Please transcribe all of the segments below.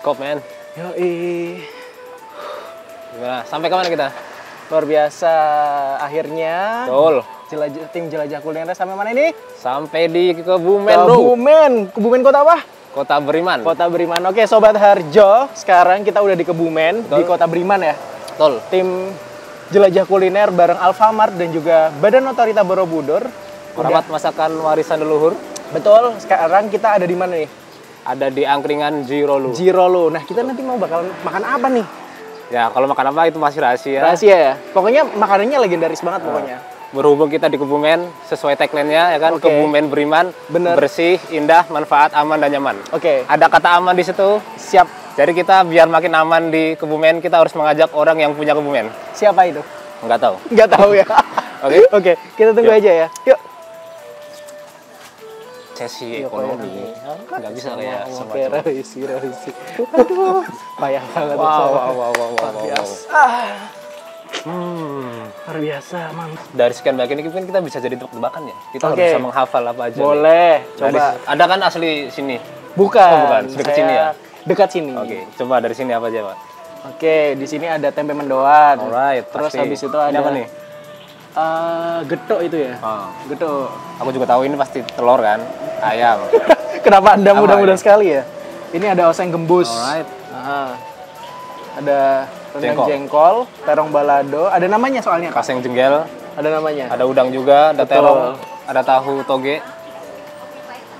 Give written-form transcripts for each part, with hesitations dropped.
go, man. Yoi. Gimana? Sampai kemana kita? Luar biasa. Akhirnya Betul. tim jelajah kuliner sampai mana ini? Sampai di Kebumen, bro. Kebumen. Kebumen kota apa? Kota Beriman. Kota Beriman. Oke, Sobat Harjo. Sekarang kita udah di Kebumen, Betul. di Kota Beriman ya. Betul. Tim jelajah kuliner bareng Alfamart dan juga Badan Otorita Borobudur. Merawat masakan warisan leluhur. Betul. Sekarang kita ada di mana nih? Ada di angkringan Jirolu. Jirolu. Nah, kita nanti mau bakal makan apa nih? Ya, kalau makan apa itu masih rahasia. Rahasia ya? Pokoknya makanannya legendaris banget pokoknya. Berhubung kita di Kebumen, sesuai tagline-nya ya kan, Oke. Kebumen Beriman, Bener. bersih, indah, manfaat, aman dan nyaman. Oke. Ada kata aman di situ. Siap. Jadi kita biar makin aman di Kebumen, kita harus mengajak orang yang punya Kebumen. Siapa itu? Nggak tahu. Nggak tahu ya. Oke. Oke, kita tunggu Yuk. aja ya. Yuk. Sesi Yuk, ekonomi. Nggak bisa kayak Oke, semacam. revisi. Aduh, payah banget. Wow, Sobat. wow, wow, wow, wow, Luar wow. biasa. Luar biasa, Mang. Dari sekian banyak ini mungkin kita bisa jadi tebak-tebakan ya. Kita harus Oke. bisa menghafal apa aja. Boleh, nih. Dari- coba. ada kan asli sini. Bukan. Oh, bukan. Dekat Saya sini ya? Dekat sini. Oke, coba dari sini apa aja, Pak? Oke, di sini ada tempe mendoan. Alright, Terus pasti. habis itu Ini ada apa nih? getuk itu ya. Ah, Getuk. aku juga tahu ini pasti telur kan, ayam. Kenapa Anda Apa mudah-mudah ini? sekali ya? Ini ada oseng gembus. Alright. Ada rendang jengkol, terong balado. Ada namanya soalnya, Kak. Kaseng jenggel, Ada namanya. ada udang juga, ada Betul. terong, ada tahu toge.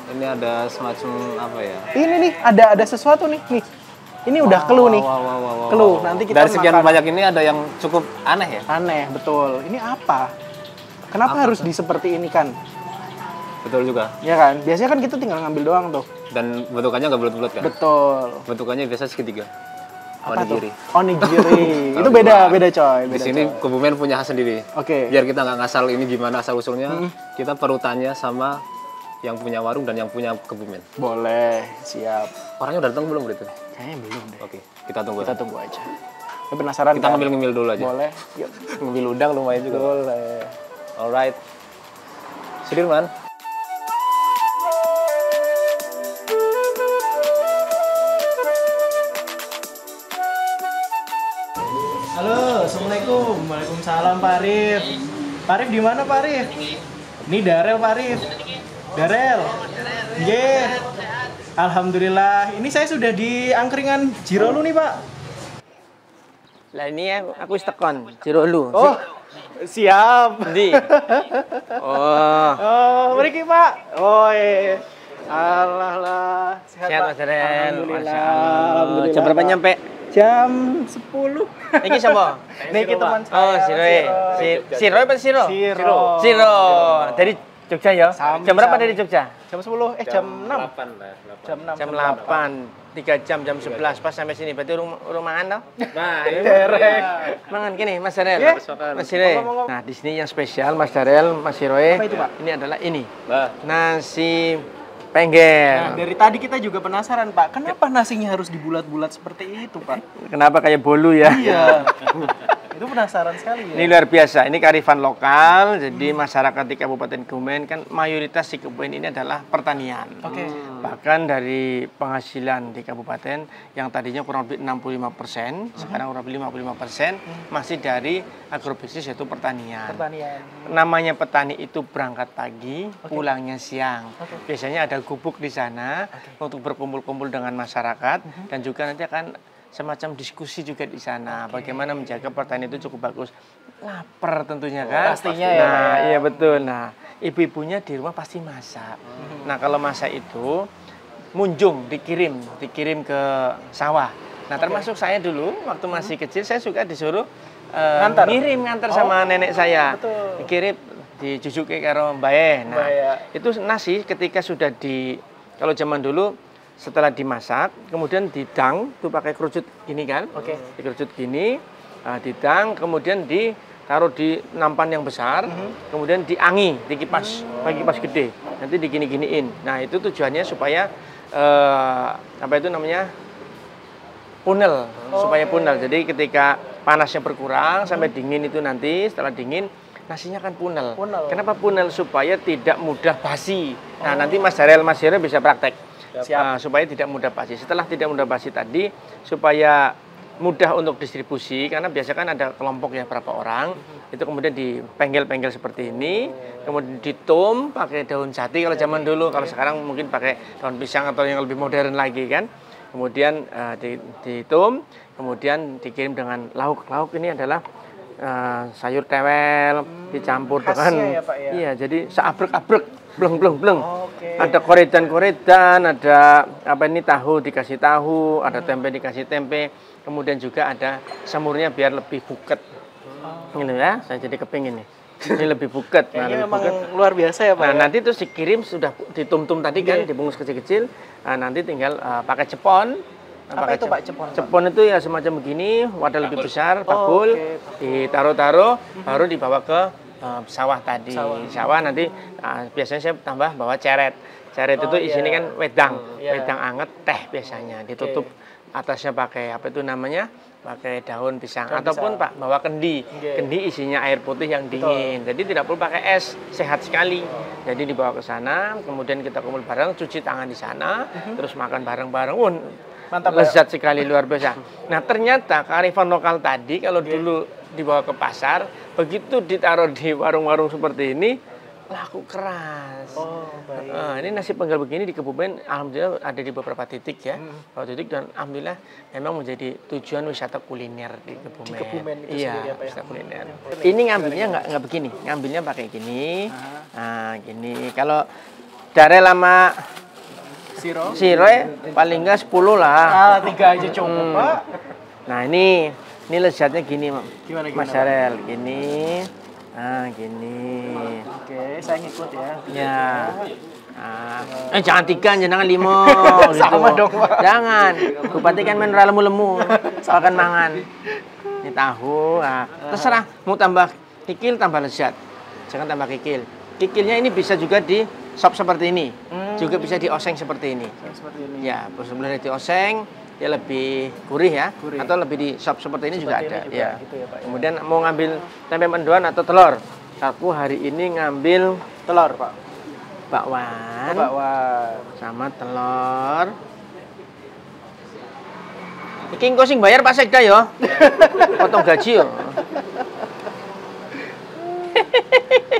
Ini ada semacam apa ya? Ini nih, ada sesuatu nih. Nih. Ini udah clue nih. Wow. Clue. Nanti kita dari sekian makan. banyak ini ada yang cukup aneh ya? Aneh, betul. Ini apa? Kenapa harus di seperti ini kan? Betul juga. Ya kan? Biasanya kan kita tinggal ngambil doang tuh. Dan bentukannya nggak bulat-bulat kan? Betul. Bentukannya biasa segitiga. Apa tuh? Onigiri. Onigiri. Itu Tahu beda, gua. beda coy. Di Beda, sini coy. Kebumen punya khas sendiri. Oke. Biar kita nggak ngasal ini gimana asal usulnya, kita perlu tanya sama yang punya warung dan yang punya Kebumen. Boleh, siap. Orangnya udah datang belum berarti? Kayaknya belum deh. Oke, kita tunggu. Kita tunggu aja. Ini penasaran Kita kan? ngemil-ngemil dulu aja. Boleh. Yuk. Ngemil udang lumayan juga. Boleh. Alright. Sudirman. Halo, assalamualaikum. Waalaikumsalam Pak Arif. Pak Arif di mana Pak Arif? Ini Darel Pak Arif. Darel. Yeah. Alhamdulillah. Ini saya sudah di angkringan Jirolu nih Pak. Lah ini aku wis tekon, Jirolu. Oh, siap. Ndi? Oh, Oh, mriki Pak. Oh, iya. Allah lah. sehat Pak? Mas Darel. Alhamdulillah. Masya Allah. Alhamdulillah, Jam berapa Pak. nyampe? Jam 10. Iki sapa? Niki teman saya. Oh, Siroe. Siro apa Siro? Siro. Siro. Dari Jogja ya? Jam berapa dari Jogja? Jam 10, jam 6. 8 lah. Jam 6. Jam 8. 3 jam, jam 11 pas sampai sini. Berarti rumahan toh? Nah, ini Derek. Mangan gini, Mas Darel. Iya. Mas Siroe. Ngomong-ngomong. Nah, di sini yang spesial Mas Darel, Mas Siroe. Apa itu, Pak? Ini adalah ini. Bah, Nasi Nah, penggel. dari tadi kita juga penasaran, Pak. Kenapa nasinya harus dibulat-bulat seperti itu, Pak? Kenapa kayak bolu ya? Iya. Itu penasaran sekali ya. Ini luar biasa, ini kearifan lokal. Jadi masyarakat di Kabupaten Kebumen kan mayoritas di Kebumen ini adalah pertanian. Oke. Bahkan dari penghasilan di kabupaten yang tadinya kurang lebih 65%, sekarang kurang lebih 55% masih dari agrobisnis yaitu pertanian. Pertanian. Namanya petani itu berangkat pagi, pulangnya siang. Biasanya ada gubuk di sana untuk berkumpul-kumpul dengan masyarakat dan juga nanti akan semacam diskusi juga di sana. Bagaimana menjaga pertanian itu cukup bagus. Lapar tentunya kan. Pastinya ya. Nah, iya betul. Nah, ibu-ibunya di rumah pasti masak. Nah, kalau masak itu munjung dikirim ke sawah. Nah, termasuk saya dulu waktu masih kecil saya suka disuruh ngantar sama nenek saya. Betul. Dikirim dijujuke karo mbae. Nah, Mbae. itu nasi ketika sudah kalau zaman dulu setelah dimasak, kemudian didang, tuh pakai kerucut gini kan? Oke. Dikerucut gini, didang, kemudian ditaruh di nampan yang besar, kemudian diangi, dikipas, pakai kipas gede, nanti digini-giniin. Nah itu tujuannya supaya apa itu namanya punel, supaya punel. Jadi ketika panasnya berkurang sampai dingin itu nanti, setelah dingin nasinya akan punel. Punel. Kenapa punel? Supaya tidak mudah basi. Nah nanti Mas Darel bisa praktek. supaya tidak mudah basi. Setelah tidak mudah basi tadi, supaya mudah untuk distribusi, karena biasa kan ada kelompok ya berapa orang, itu kemudian dipenggel-penggel seperti ini, kemudian ditum pakai daun jati kalau zaman dulu, kalau sekarang mungkin pakai daun pisang atau yang lebih modern lagi kan. Kemudian ditum, kemudian dikirim dengan lauk ini adalah sayur tewel dicampur dengan ya, Pak, ya? iya, jadi seabrek-abrek, bleng. Oke. Ada koredan, ada apa ini tahu dikasih tahu, ada tempe dikasih tempe, kemudian juga ada semurnya biar lebih buket. Ini ya, saya jadi kepingin nih. Ini lebih buket. Kayaknya lebih memang buket. luar biasa ya, Pak. Nah, Ya? nanti terus dikirim sudah ditum-tum tadi kan, dibungkus kecil-kecil. Nah, nanti tinggal pakai cepon. Apa itu Pak cepon? Cepon itu ya semacam begini, wadah lebih besar, bakul, oke. ditaruh-taruh, baru dibawa ke sawah tadi. Sawah nanti biasanya saya tambah bawa ceret. Ceret itu isinya kan wedang, wedang anget teh biasanya. Ditutup atasnya pakai apa itu namanya? Pakai daun pisang ataupun Pak bawa kendi. Kendi isinya air putih yang dingin. Jadi tidak perlu pakai es, sehat sekali. Jadi dibawa ke sana, kemudian kita kumpul bareng, cuci tangan di sana, terus makan bareng-bareng. Mantap, Lezat sekali, luar biasa. Nah, ternyata kearifan lokal tadi kalau dulu dibawa ke pasar, begitu ditaruh di warung-warung seperti ini, laku keras. Oh, baik. Ini nasi penggal begini di Kebumen, alhamdulillah ada di beberapa titik ya, beberapa titik, dan alhamdulillah memang menjadi tujuan wisata kuliner di Kebumen. Di Kebumen itu iya, sendiri, Pak, ya? wisata kuliner. Ini ngambilnya nggak begini, ngambilnya pakai gini, nah gini. Kalau darel lama Siro? paling enggak 10 lah. 3 aja cukup, Pak. Nah, ini lezatnya gini, Gimana, Mas Darel, gini. Nah, gini. Oke, saya ngikut ya. Ya. Nah, jangan 3, jangan 5 gitu. Sama dong, Pak. Jangan. Bupati kan main lemu-lemu. Makan mangan. Ini tahu. Nah, terserah mau tambah kikil tambah lezat. Jangan tambah kikil. Kikilnya ini bisa juga di sop seperti ini. Juga bisa dioseng seperti ini. Seperti ini. Ya, sebelumnya dioseng, ya lebih gurih ya. Atau lebih di sop seperti ini juga ada. Juga, Ya. gitu ya, Pak, ya. Kemudian mau ngambil tempe mendoan atau telur. Aku hari ini ngambil Telur, Pak. bakwan sama telur. Iki engko sing bayar Pak Sekda ya. Potong gaji yo.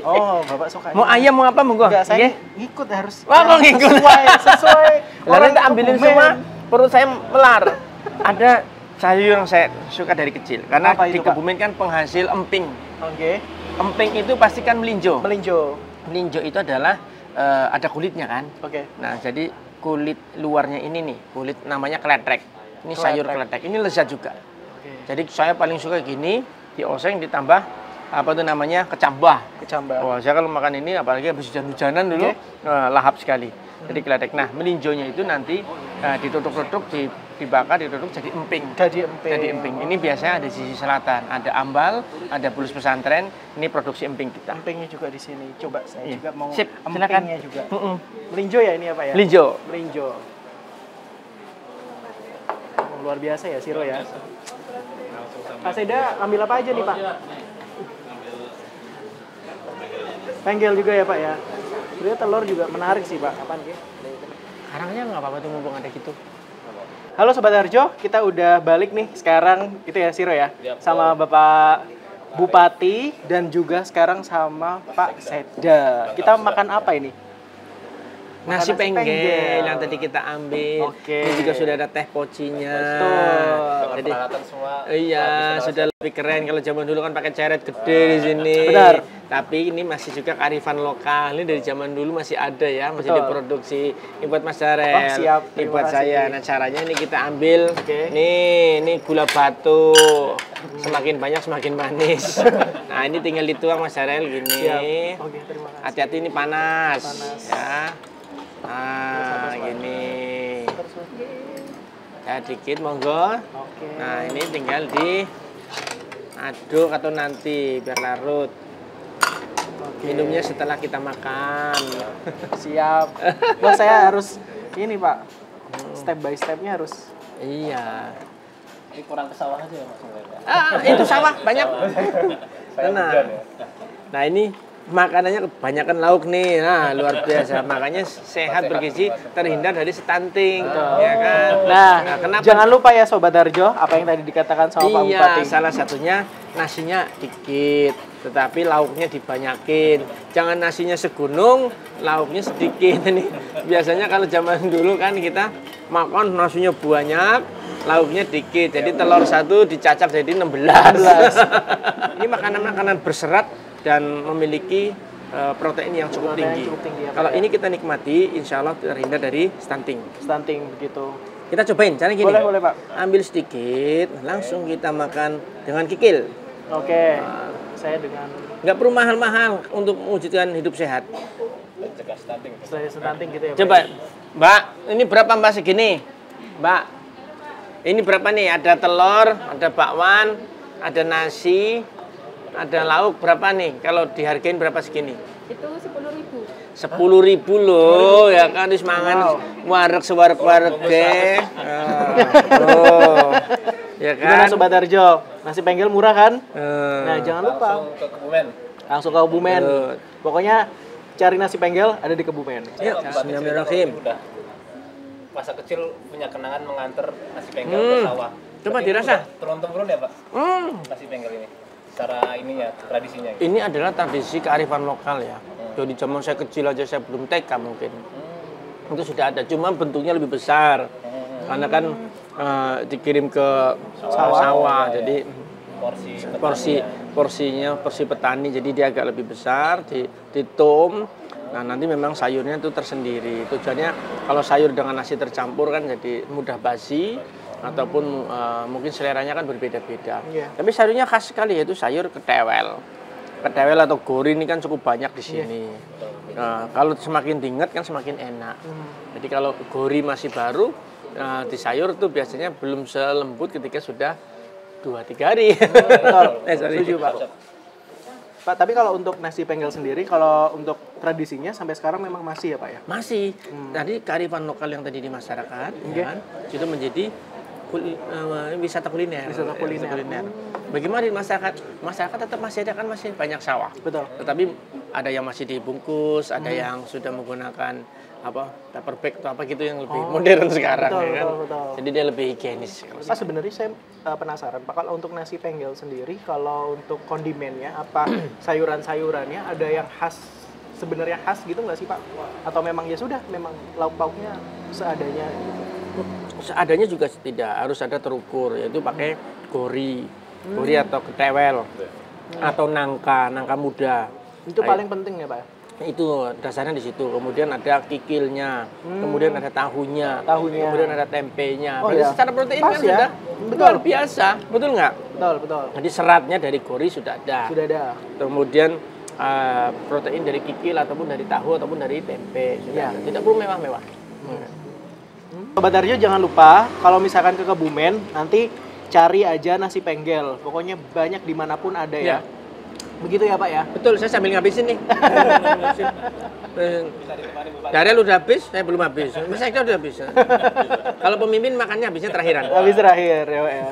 Oh, Bapak suka. Mau ayam mau apa monggo? Enggak, saya Nggih. ngikut harus. Wah, kok ngikut? Sesuai. Lalu tak ambilin Kebumen. semua, perut saya melar. Ada sayur yang saya suka dari kecil. Karena Apa di itu, Pak? Kebumen kan penghasil emping. Oke. Emping itu pasti kan melinjo. Melinjo. Melinjo itu adalah ada kulitnya kan. Oke. Nah, jadi kulit luarnya ini nih, kulit namanya kletrek. Ini sayur kletrek. Ini lezat juga. Oke. Jadi saya paling suka gini, dioseng ditambah apa itu namanya kecambah. Kecambah. Wah, saya kalau makan ini apalagi habis hujan-hujanan dulu, lahap sekali. Jadi kletek. Nah, melinjonya itu nanti ditutuk-tutuk, dibakar, ditutuk jadi emping. Jadi emping. Jadi emping. Ini biasanya ada di sisi selatan. Ada ambal, ada bulus pesantren. Ini produksi emping kita. Empingnya juga di sini. Coba saya Iya. juga mau Sip, silakan. empingnya juga. Melinjo ya ini apa ya? Melinjo. Melinjo. Luar biasa ya Siro ya. Pak Seda ambil apa aja nih Pak? Penggel juga ya Pak ya. Sebenarnya telur juga menarik sih Pak. Kapan ya? Karangnya nggak apa-apa tuh mumpung ada gitu. Halo Sobat Harjo, kita udah balik nih sekarang itu ya Siro ya. Sama Bapak Bupati dan juga sekarang sama Pak Seda. Kita makan apa ini? Nasi nasi penggel penggel. yang tadi kita ambil. Oke. Ini juga sudah ada teh pocinya. Betul. Jadi Peralatan semua. iya, sudah lebih keren. Kalau zaman dulu kan pakai ceret gede di sini. Benar. Tapi ini masih juga kearifan lokal. Ini dari zaman dulu masih ada ya, masih Betul. diproduksi. Ini buat Mas Darel. Oh, siap. Ini Terima buat kasih. saya. Nah, caranya ini kita ambil. Oke. Nih, ini gula batu. Semakin banyak semakin manis. Nah, ini tinggal dituang Mas Darel gini. Siap. Oke, terima kasih. Hati-hati ini panas. Panas. Ya. Nah, gini. Ya, dikit monggo. Oke. Nah, ini tinggal diaduk atau nanti biar larut. Oke. Minumnya setelah kita makan. Siap. Wah, saya harus ini Pak. Step by stepnya harus. Iya. Ini kurang ke sawah aja ya Mas. Itu sawah banyak. Nah, nah ini makanannya kebanyakan lauk nih. Nah, luar biasa. Makanya sehat bergizi, terhindar dari stunting, ya kan? Nah, kenapa? jangan lupa ya Sobat Harjo, apa yang tadi dikatakan sama Pak Bupati. Iya, salah satunya nasinya dikit, tetapi lauknya dibanyakin. Jangan nasinya segunung, lauknya sedikit. Ini biasanya kalau zaman dulu kan kita makan nasinya banyak, lauknya dikit. Jadi telur satu dicacah jadi 16. Ini makanan-makanan berserat dan memiliki protein yang cukup tinggi. Ya, kalau ini kita nikmati, insya Allah terhindar dari stunting. Stunting begitu. Kita cobain, cara gini. Boleh Pak. Ambil sedikit, langsung kita makan dengan kikil. Oke. Saya dengan Nggak perlu mahal-mahal untuk mewujudkan hidup sehat. stunting gitu ya. Pak? Coba, Mbak, ini berapa Mbak segini? Mbak, ini berapa nih? Ada telur, ada bakwan, ada nasi, ada lauk, berapa nih? Kalau dihargain berapa segini? Itu 10.000. 10.000 loh, ya kan? Terus mangan wareg sewareg-wareg deh. Oh, ya Gimana kan? Sobat Harjo? Nasi penggel murah kan? Eh, Nah, jangan lupa Ke Kebumen. langsung ke Kebumen. Pokoknya cari nasi penggel ada di Kebumen. Yuk, bismillahirrahmanirrahim. Udah masa kecil punya kenangan mengantar nasi penggel ke sawah. Coba Berarti dirasa. udah turun-temurun ya Pak, nasi penggel ini. Secara ininya, tradisinya. Gitu. Ini adalah tradisi kearifan lokal ya. Jadi zaman saya kecil aja, saya belum TK mungkin. Itu sudah ada, cuma bentuknya lebih besar. Karena kan dikirim ke sawah, jadi porsi petani, jadi dia agak lebih besar, ditum. Nah, nanti memang sayurnya itu tersendiri. Tujuannya kalau sayur dengan nasi tercampur kan jadi mudah basi, ataupun mungkin seleranya kan berbeda-beda. Tapi sayurnya khas sekali, yaitu sayur ketewel. Ketewel atau gori ini kan cukup banyak di sini. Nah, kalau semakin diingat kan semakin enak. Jadi kalau gori masih baru, di sayur tuh biasanya belum selembut ketika sudah 2-3 hari. Betul. Sorry. Setuju, Pak. Pak, tapi kalau untuk nasi penggel sendiri, kalau untuk tradisinya sampai sekarang memang masih ya Pak ya? Masih. Tadi kearifan lokal yang tadi di masyarakat, ya kan, itu menjadi wisata kuliner. Wisata kuliner. Bagaimana di masyarakat? Masyarakat tetap masih ada, kan masih banyak sawah. Betul. Tetapi ada yang masih dibungkus, ada yang sudah menggunakan paper bag atau apa gitu yang lebih modern sekarang. Betul, ya kan? betul. Jadi dia lebih higienis. Pak, sebenarnya saya penasaran Pak, kalau untuk nasi penggel sendiri, kalau untuk kondimennya apa sayuran-sayurannya ada yang khas, sebenarnya khas gitu nggak sih Pak? Atau memang ya sudah, memang lauk pauknya seadanya gitu? Seadanya juga tidak, harus ada terukur, yaitu pakai gori atau ketewel atau nangka muda. Itu paling penting ya Pak? Itu dasarnya di situ. Kemudian ada kikilnya, kemudian ada tahunya, kemudian ada tempenya. Berarti secara protein pas kan ya? sudah luar biasa, betul nggak? Betul. Jadi seratnya dari gori sudah ada. Sudah ada. Kemudian protein dari kikil ataupun dari tahu ataupun dari tempe sudah. Ya. Tidak perlu mewah-mewah. Sobat Harjo jangan lupa kalau misalkan ke Kebumen nanti cari aja nasi penggel. Pokoknya banyak dimanapun ada ya. Begitu ya Pak ya? Betul, saya sambil ngabisin nih. Darel udah habis, saya belum habis. Mas Eka udah habis. Kalau pemimpin makannya habisnya terakhiran. Habis terakhir ya Pak ya.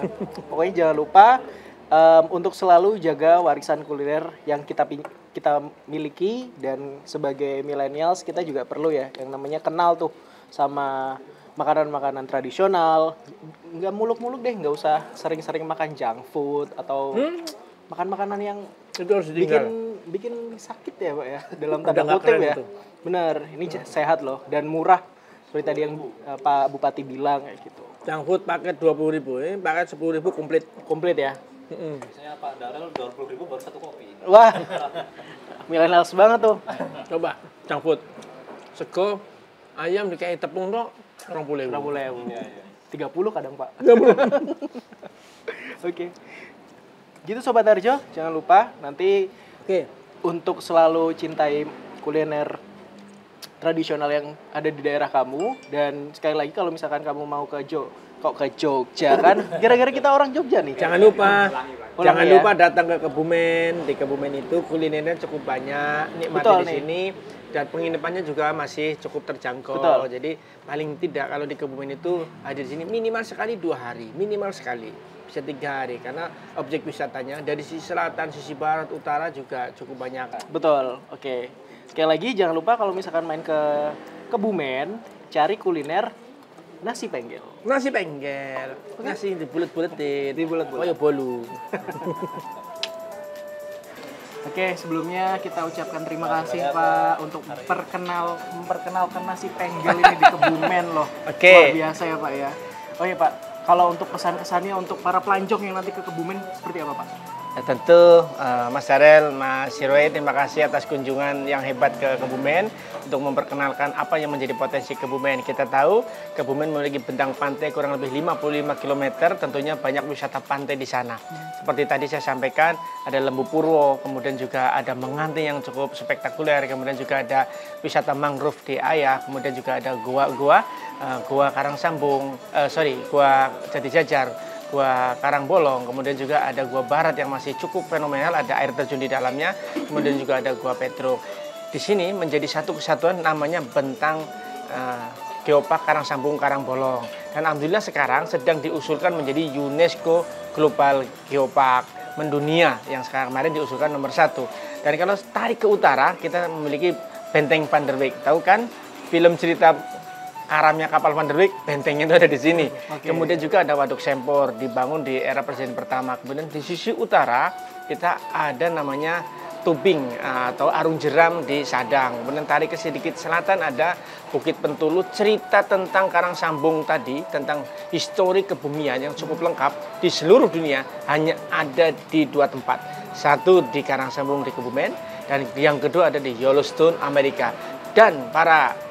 Pokoknya jangan lupa untuk selalu jaga warisan kuliner yang kita miliki, dan sebagai millennials kita juga perlu ya yang namanya kenal tuh sama makanan-makanan tradisional. Nggak muluk-muluk deh, nggak usah sering-sering makan junk food atau makan makanan yang itu harus bikin sakit ya Pak ya, dalam tanda kutip ya. Bener, ini sehat loh dan murah seperti tadi yang Pak Bupati bilang kayak gitu. Junk food paket 20.000, ini paket 10.000 komplit ya. Biasanya Pak Darel 20.000 baru 1 kopi. Wah, millennials banget tuh. Coba junk food, sego ayam dikasih tepung tok 20.000. 30 kadang Pak. Oke. Gitu Sobat Harjo, jangan lupa nanti untuk selalu cintai kuliner tradisional yang ada di daerah kamu. Dan sekali lagi kalau misalkan kamu mau ke Jogja kan, kira-kira kita orang Jogja nih. Jangan lupa datang ke Kebumen. Di Kebumen itu kulinernya cukup banyak. Nikmati di sini. dan penginapannya juga masih cukup terjangkau. Betul. Jadi paling tidak kalau di Kebumen itu hadir di sini minimal sekali 2 hari, minimal sekali. Bisa 3 hari karena objek wisatanya dari sisi selatan, sisi barat, utara juga cukup banyak. Betul. Oke. Sekali lagi jangan lupa kalau misalkan main ke Kebumen, cari kuliner nasi penggel. Nasi penggel, nasi dibulet-buletin, Dibulet-bulet. oh ya bolu. Oke, sebelumnya kita ucapkan terima kasih Pak untuk memperkenalkan nasi penggel ini di Kebumen loh. Oke. Luar biasa ya Pak ya. Oh iya Pak, kalau untuk pesan-kesannya untuk para pelancong yang nanti ke Kebumen seperti apa Pak? Ya, tentu Mas Darel, Mas Siroe, terima kasih atas kunjungan yang hebat ke Kebumen untuk memperkenalkan apa yang menjadi potensi Kebumen. Kita tahu Kebumen memiliki bentang pantai kurang lebih 55 km, tentunya banyak wisata pantai di sana. Seperti tadi saya sampaikan, ada Lembu Purwo, kemudian juga ada Menganti yang cukup spektakuler, kemudian juga ada wisata mangrove di Ayah, kemudian juga ada gua Karangsambung, gua Jati Jajar, Gua Karangbolong, kemudian juga ada Gua Barat yang masih cukup fenomenal, ada air terjun di dalamnya, kemudian juga ada Gua Petro. Di sini menjadi satu kesatuan namanya Bentang Geopark Karangsambung Karangbolong. Dan alhamdulillah sekarang sedang diusulkan menjadi UNESCO Global Geopark mendunia yang sekarang kemarin diusulkan nomor 1. Dan kalau tarik ke utara kita memiliki Benteng Van der Wijk. Tahu kan film cerita karamnya kapal Van der Wijk, bentengnya itu ada di sini. Oke. Kemudian juga ada Waduk Sempor, dibangun di era presiden pertama. Kemudian di sisi utara kita ada namanya Tubing atau Arung Jeram di Sadang. Kemudian tarik ke sedikit selatan ada Bukit Pentulu, cerita tentang Karangsambung tadi, tentang histori kebumian yang cukup lengkap di seluruh dunia hanya ada di 2 tempat. Satu di Karangsambung di Kebumen, dan yang kedua ada di Yellowstone, Amerika. Dan para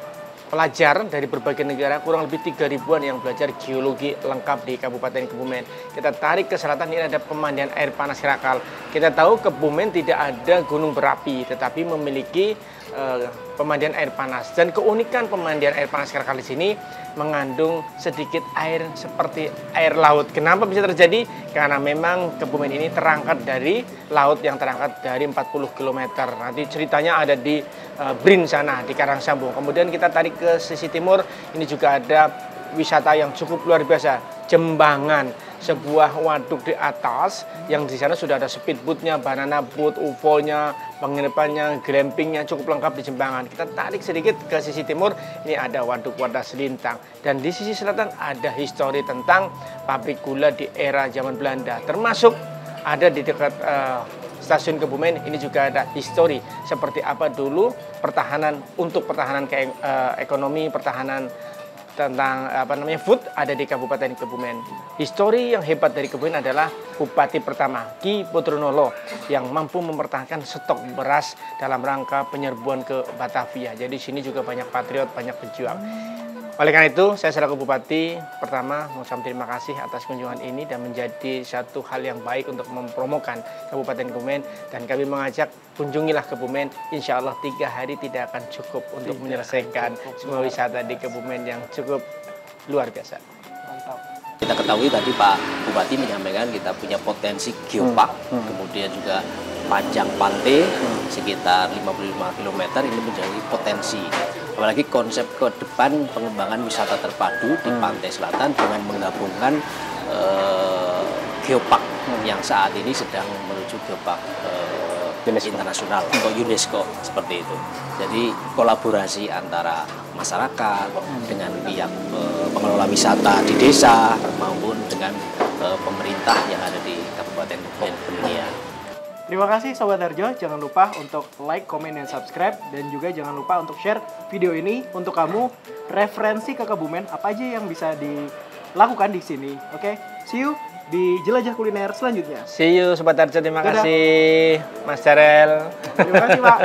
pelajar dari berbagai negara, kurang lebih 3.000-an yang belajar geologi lengkap di Kabupaten Kebumen. Kita tarik ke selatan, ini ada pemandian air panas Herakal. Kita tahu Kebumen tidak ada gunung berapi, tetapi memiliki pemandian air panas. Dan keunikan pemandian air panas Herakal di sini mengandung sedikit air seperti air laut. Kenapa bisa terjadi? Karena memang Kebumen ini terangkat dari laut yang terangkat dari 40 km. Nanti ceritanya ada di Brin sana, di Karangsambung. Kemudian kita tarik ke sisi timur, ini juga ada wisata yang cukup luar biasa, Jembangan, sebuah waduk di atas yang di sana sudah ada speedboatnya, banana boat, UFO-nya, penginapannya, glampingnya cukup lengkap di Jembangan. Kita tarik sedikit ke sisi timur, ini ada waduk Wadas Lintang, dan di sisi selatan ada histori tentang pabrik gula di era zaman Belanda, termasuk ada di dekat Stasiun Kebumen. Ini juga ada histori seperti apa dulu pertahanan ekonomi, pertahanan tentang food ada di Kabupaten Kebumen. Histori yang hebat dari Kebumen adalah Bupati pertama Ki Putronolo yang mampu mempertahankan stok beras dalam rangka penyerbuan ke Batavia. Jadi sini juga banyak patriot, banyak pejuang. Oleh karena itu, saya selaku Bupati pertama mengucapkan terima kasih atas kunjungan ini dan menjadi satu hal yang baik untuk mempromokan Kabupaten Kebumen, dan kami mengajak kunjungilah Kebumen. Insya Allah 3 hari tidak akan cukup untuk menyelesaikan semua wisata di Kebumen yang cukup luar biasa. Mantap. Kita ketahui tadi Pak Bupati menyampaikan kita punya potensi geopark, kemudian juga panjang pantai sekitar 55 km ini menjadi potensi. Apalagi konsep ke depan pengembangan wisata terpadu di pantai selatan dengan menggabungkan geopark yang saat ini sedang menuju geopark internasional atau UNESCO seperti itu. Jadi kolaborasi antara masyarakat dengan pihak pengelola wisata di desa maupun dengan pemerintah yang ada di Kabupaten Kebumen dunia. Terima kasih Sobat Harjo, jangan lupa untuk like, komen, dan subscribe. Dan juga jangan lupa untuk share video ini untuk kamu referensi ke Kebumen, apa aja yang bisa dilakukan di sini. Oke, see you di Jelajah Kuliner selanjutnya. See you Sobat Harjo, terima Dadah. kasih Mas Darel. Terima kasih Pak.